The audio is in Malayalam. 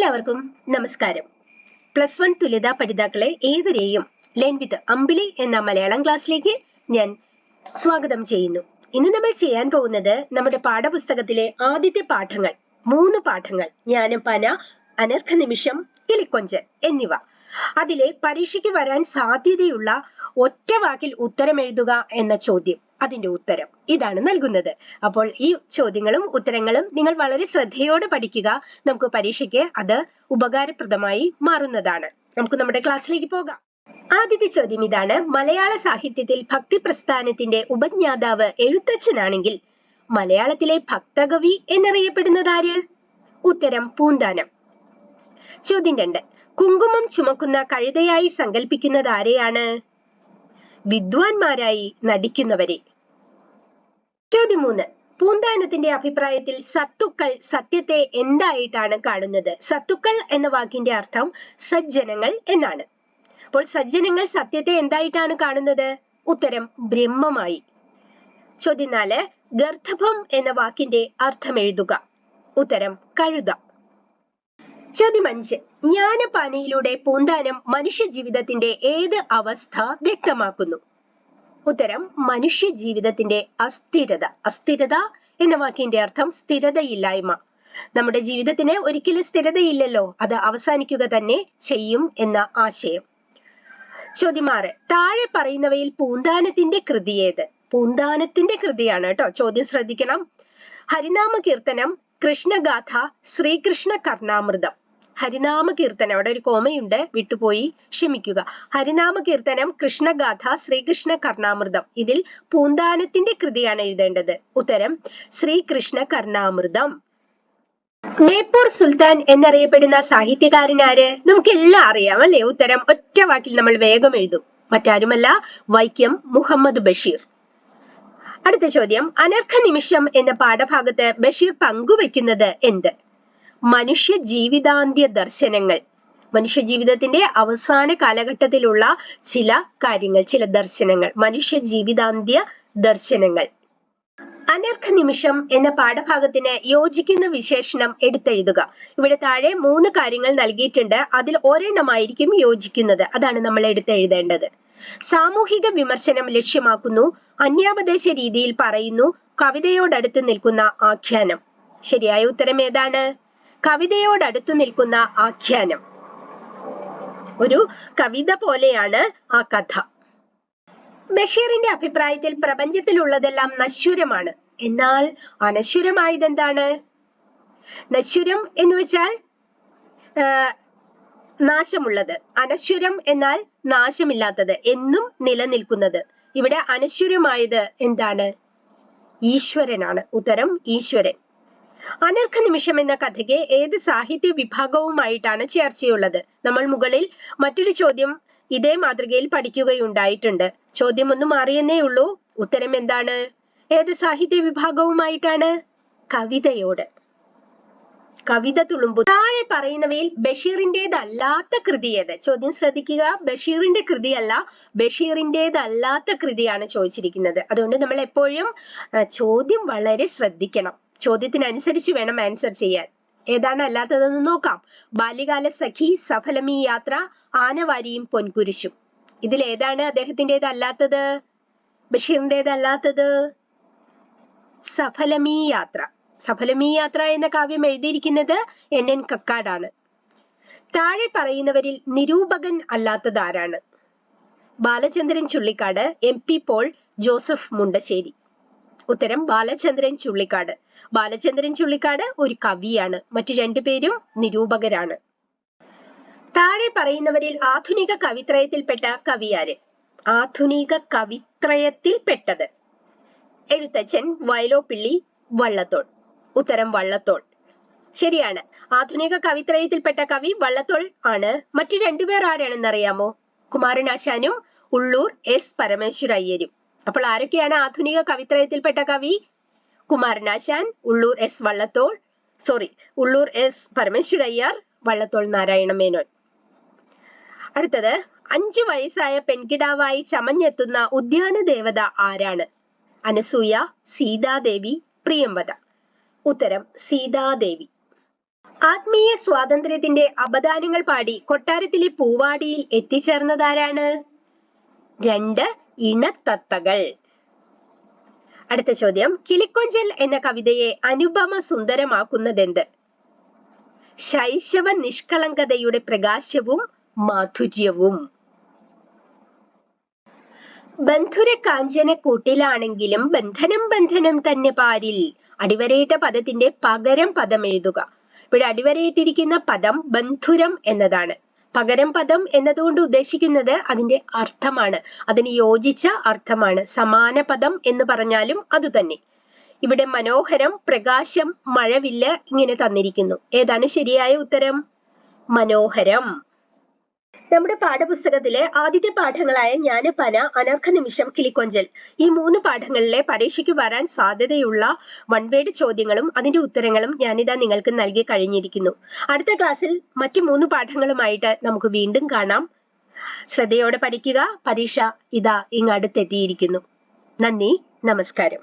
എല്ലാവർക്കും നമസ്കാരം. +1 തുല്യതാ പഠിതാക്കളെ ഏവരെയും ലേൺ വിത്ത് അമ്പിളി എന്ന മലയാളം ക്ലാസ്സിലേക്ക് ഞാൻ സ്വാഗതം ചെയ്യുന്നു. ഇന്ന് നമ്മൾ ചെയ്യാൻ പോകുന്നത് നമ്മുടെ പാഠപുസ്തകത്തിലെ ആദ്യത്തെ പാഠങ്ങൾ, 3 പാഠങ്ങൾ, ജ്ഞാനപ്പാന, അനർഘ നിമിഷം, കിളിക്കൊഞ്ച് എന്നിവ. അതിലെ പരീക്ഷയ്ക്ക് വരാൻ സാധ്യതയുള്ള ഒറ്റ വാക്കിൽ ഉത്തരം എഴുതുക എന്ന ചോദ്യം, അതിന്റെ ഉത്തരം ഇതാണ് നൽകുന്നത്. അപ്പോൾ ഈ ചോദ്യങ്ങളും ഉത്തരങ്ങളും നിങ്ങൾ വളരെ ശ്രദ്ധയോടെ പഠിക്കുക. നമുക്ക് പരീക്ഷയ്ക്ക് അത് ഉപകാരപ്രദമായി മാറുന്നതാണ്. നമുക്ക് നമ്മുടെ ക്ലാസ്സിലേക്ക് പോകാം. ആദ്യത്തെ ചോദ്യം ഇതാണ്: മലയാള സാഹിത്യത്തിൽ ഭക്തി പ്രസ്ഥാനത്തിന്റെ ഉപജ്ഞാതാവ് എഴുത്തച്ഛനാണെങ്കിൽ മലയാളത്തിലെ ഭക്തകവി എന്നറിയപ്പെടുന്നത് ആര്? ഉത്തരം പൂന്താനം. ചോദ്യം 2: കുങ്കുമം ചുമക്കുന്ന കഴുതയായി സങ്കല്പിക്കുന്നത് ആരെയാണ്? വിദ്വാൻമാരായി നടിക്കുന്നവരെ. ചോദ്യം 3: പൂന്താനത്തിന്റെ അഭിപ്രായത്തിൽ സത്തുക്കൾ സത്യത്തെ എന്തായിട്ടാണ് കാണുന്നത്? സത്തുക്കൾ എന്ന വാക്കിന്റെ അർത്ഥം സജ്ജനങ്ങൾ എന്നാണ്. അപ്പോൾ സജ്ജനങ്ങൾ സത്യത്തെ എന്തായിട്ടാണ് കാണുന്നത്? ഉത്തരം ബ്രഹ്മമായി. ചോദ്യം 4: ഗർദ്ധഭം എന്ന വാക്കിന്റെ അർത്ഥം എഴുതുക. ഉത്തരം കഴുത. ചോദ്യം 5: ജ്ഞാനപ്പാനയിലൂടെ പൂന്താനം മനുഷ്യ ജീവിതത്തിന്റെ ഏത് അവസ്ഥ വ്യക്തമാക്കുന്നു? ഉത്തരം മനുഷ്യ ജീവിതത്തിന്റെ അസ്ഥിരത. അസ്ഥിരത എന്ന വാക്കിന്റെ അർത്ഥം സ്ഥിരതയില്ലായ്മ. നമ്മുടെ ജീവിതത്തിന് ഒരിക്കലും സ്ഥിരതയില്ലല്ലോ, അത് അവസാനിക്കുക തന്നെ ചെയ്യും എന്ന ആശയം. ചോദ്യം 6: താഴെ പറയുന്നവയിൽ പൂന്താനത്തിന്റെ കൃതി ഏത്? പൂന്താനത്തിന്റെ കൃതിയാണ് കേട്ടോ, ചോദ്യം ശ്രദ്ധിക്കണം. ഹരിനാമ കീർത്തനം, കൃഷ്ണഗാഥ, ശ്രീകൃഷ്ണ കർണാമൃതം. ഹരിനാമ കീർത്തനം, അവിടെ ഒരു കോമയുണ്ട്, വിട്ടുപോയി, ക്ഷമിക്കുക. ഹരിനാമ കീർത്തനം, കൃഷ്ണഗാഥ, ശ്രീകൃഷ്ണ കർണാമൃതം. ഇതിൽ പൂന്താനത്തിന്റെ കൃതിയാണ് എഴുതേണ്ടത്. ഉത്തരം ശ്രീകൃഷ്ണ കർണാമൃതം. ബേപ്പൂർ സുൽത്താൻ എന്നറിയപ്പെടുന്ന സാഹിത്യകാരനാര്? നമുക്കെല്ലാം അറിയാം അല്ലെ? ഉത്തരം ഒറ്റ വാക്കിൽ നമ്മൾ വേഗം എഴുതും. മറ്റാരുമല്ല, വൈക്കം മുഹമ്മദ് ബഷീർ. അടുത്ത ചോദ്യം: അനർഘ നിമിഷം എന്ന പാഠഭാഗത്ത് ബഷീർ പങ്കുവെക്കുന്നത് എന്ത്? മനുഷ്യ ജീവിതാന്ത്യ ദർശനങ്ങൾ. മനുഷ്യ ജീവിതത്തിന്റെ അവസാന കാലഘട്ടത്തിലുള്ള ചില കാര്യങ്ങൾ, ചില ദർശനങ്ങൾ, മനുഷ്യ ജീവിതാന്ത്യ ദർശനങ്ങൾ. അനർഘ നിമിഷം എന്ന പാഠഭാഗത്തിന് യോജിക്കുന്ന വിശേഷണം എടുത്തെഴുതുക. ഇവിടെ താഴെ 3 കാര്യങ്ങൾ നൽകിയിട്ടുണ്ട്, അതിൽ ഒരെണ്ണമായിരിക്കും യോജിക്കുന്നത്, അതാണ് നമ്മൾ എടുത്തെഴുതേണ്ടത്. സാമൂഹിക വിമർശനം ലക്ഷ്യമാക്കുന്നു, അന്യാപദേശ രീതിയിൽ പറയുന്നു, കവിതയോടടുത്ത് നിൽക്കുന്ന ആഖ്യാനം. ശരിയായ ഉത്തരം ഏതാണ്? കവിതയോടടുത്ത് നിൽക്കുന്ന ആഖ്യാനം. ഒരു കവിത പോലെയാണ് ആ കഥ. ബഷീറിന്റെ അഭിപ്രായത്തിൽ പ്രപഞ്ചത്തിലുള്ളതെല്ലാം നശ്വരമാണ്, എന്നാൽ അനശ്വരമായത് എന്താണ്? നശ്വരം എന്ന് വെച്ചാൽ നാശമുള്ളത്, അനശ്വരം എന്നാൽ നാശമില്ലാത്തത്, എന്നും നിലനിൽക്കുന്നത്. ഇവിടെ അനശ്വരമായത് എന്താണ്? ഈശ്വരനാണ്. ഉത്തരം ഈശ്വരൻ. അനർഘ നിമിഷം എന്ന കഥയ്ക്ക് ഏത് സാഹിത്യ വിഭാഗവുമായിട്ടാണ് ചേർച്ചയുള്ളത്? നമ്മൾ മുകളിൽ മറ്റൊരു ചോദ്യം ഇതേ മാതൃകയിൽ പഠിക്കുകയുണ്ടായിട്ടുണ്ട്. ചോദ്യം ഒന്ന് മാറിയെന്നേ ഉള്ളൂ. ഉത്തരം എന്താണ്? ഏത് സാഹിത്യ വിഭാഗവുമായിട്ടാണ്? കവിതയോട്. കവിത തുളുമ്പു. താഴെ പറയുന്നവയിൽ ബഷീറിന്റേതല്ലാത്ത കൃതി ഏത്? ചോദ്യം ശ്രദ്ധിക്കുക. ബഷീറിന്റെ കൃതിയല്ല, ബഷീറിന്റേതല്ലാത്ത കൃതിയാണ് ചോദിച്ചിരിക്കുന്നത്. അതുകൊണ്ട് നമ്മൾ എപ്പോഴും ചോദ്യം വളരെ ശ്രദ്ധിക്കണം. ചോദ്യത്തിനനുസരിച്ച് വേണം ആൻസർ ചെയ്യാൻ. ഏതാണ് അല്ലാത്തതെന്ന് നോക്കാം. ബാല്യകാല സഖി, സഫലമീ യാത്ര, ആനവാരിയും പൊൻകുരിശും. ഇതിൽ ഏതാണ് അദ്ദേഹത്തിൻ്റെതല്ലാത്തത്? ബഷീറിന്റേതല്ലാത്തത് സഫലമീ യാത്ര. സഫലമീ യാത്ര എന്ന കാവ്യം എഴുതിയിരിക്കുന്നത് NN കക്കാടാണ്. താഴെ പറയുന്നവരിൽ നിരൂപകൻ അല്ലാത്തത് ആരാണ്? ബാലചന്ദ്രൻ ചുള്ളിക്കാട്, MP പോൾ, ജോസഫ് മുണ്ടശ്ശേരി. ഉത്തരം ബാലചന്ദ്രൻ ചുള്ളിക്കാട്. ബാലചന്ദ്രൻ ചുള്ളിക്കാട് ഒരു കവിയാണ്, മറ്റു 2 പേരും നിരൂപകരാണ്. താഴെ പറയുന്നവരിൽ ആധുനിക കവിത്രയത്തിൽപ്പെട്ട കവിയാര്? ആധുനിക കവിത്രയത്തിൽപ്പെട്ടത് എഴുത്തച്ഛൻ, വയലോപ്പിള്ളി, വള്ളത്തോൾ. ഉത്തരം വള്ളത്തോൾ. ശരിയാണ്. ആധുനിക കവിത്രയത്തിൽപ്പെട്ട കവി വള്ളത്തോൾ ആണ്. മറ്റു 2 പേർ ആരാണെന്ന് അറിയാമോ? കുമാരനാശാനും ഉള്ളൂർ S പരമേശ്വരയ്യരും. അപ്പോൾ ആരൊക്കെയാണ് ആധുനിക കവിത്രയത്തിൽപ്പെട്ട കവി? കുമാരനാശാൻ, ഉള്ളൂർ S പരമേശ്വരയ്യർ, വള്ളത്തോൾ നാരായണ മേനോൻ. അടുത്തത്: 5 വയസ്സായ പെൺകിടാവായി ചമഞ്ഞെത്തുന്ന ഉദ്യാന ദേവത ആരാണ്? അനസൂയ, സീതാദേവി, പ്രിയംവദ. ഉത്തരം സീതാദേവി. ആത്മീയ സ്വാതന്ത്ര്യത്തിന്റെ അപദാനങ്ങൾ പാടി കൊട്ടാരത്തിലെ പൂവാടിയിൽ എത്തിച്ചേർന്നതാരാണ്? 2 ഇണത്തത്തകൾ. അടുത്ത ചോദ്യം, കിളിക്കൊഞ്ചൽ എന്ന കവിതയെ അനുപമ സുന്ദരമാക്കുന്നതെന്ത്? ശൈശവ നിഷ്കളങ്കതയുടെ പ്രകാശവും മാധുര്യവും. ബന്ധുര കാഞ്ചന കൂട്ടിലാണെങ്കിലും ബന്ധനം ബന്ധനം തന്നെ പാരിൽ. അടിവരയിട്ട പദത്തിന്റെ പകരം പദം എഴുതുക. ഇവിടെ അടിവരയിട്ടിരിക്കുന്ന പദം ബന്ധുരം എന്നതാണ്. പകരം പദം എന്നതുകൊണ്ട് ഉദ്ദേശിക്കുന്നത് അതിന്റെ അർത്ഥമാണ്, അതിന് യോജിച്ച അർത്ഥമാണ്. സമാന പദം എന്ന് പറഞ്ഞാലും അതുതന്നെ. ഇവിടെ മനോഹരം, പ്രകാശം, മഴവില്ല് ഇങ്ങനെ തന്നിരിക്കുന്നു. ഏതാണ് ശരിയായ ഉത്തരം? മനോഹരം. നമ്മുടെ പാഠപുസ്തകത്തിലെ ആദ്യത്തെ പാഠങ്ങളായ ജ്ഞാനപ്പാന, അനർഘ നിമിഷം, കിളിക്കൊഞ്ചൽ ഈ 3 പാഠങ്ങളിലെ പരീക്ഷയ്ക്ക് വരാൻ സാധ്യതയുള്ള വൺ വേർഡ് ചോദ്യങ്ങളും അതിന്റെ ഉത്തരങ്ങളും ഞാനിതാ നിങ്ങൾക്ക് നൽകി കഴിഞ്ഞിരിക്കുന്നു. അടുത്ത ക്ലാസ്സിൽ മറ്റു 3 പാഠങ്ങളുമായിട്ട് നമുക്ക് വീണ്ടും കാണാം. ശ്രദ്ധയോടെ പഠിക്കുക. പരീക്ഷ ഇതാ ഇങ്ങടുത്തെത്തിയിരിക്കുന്നു. നന്ദി, നമസ്കാരം.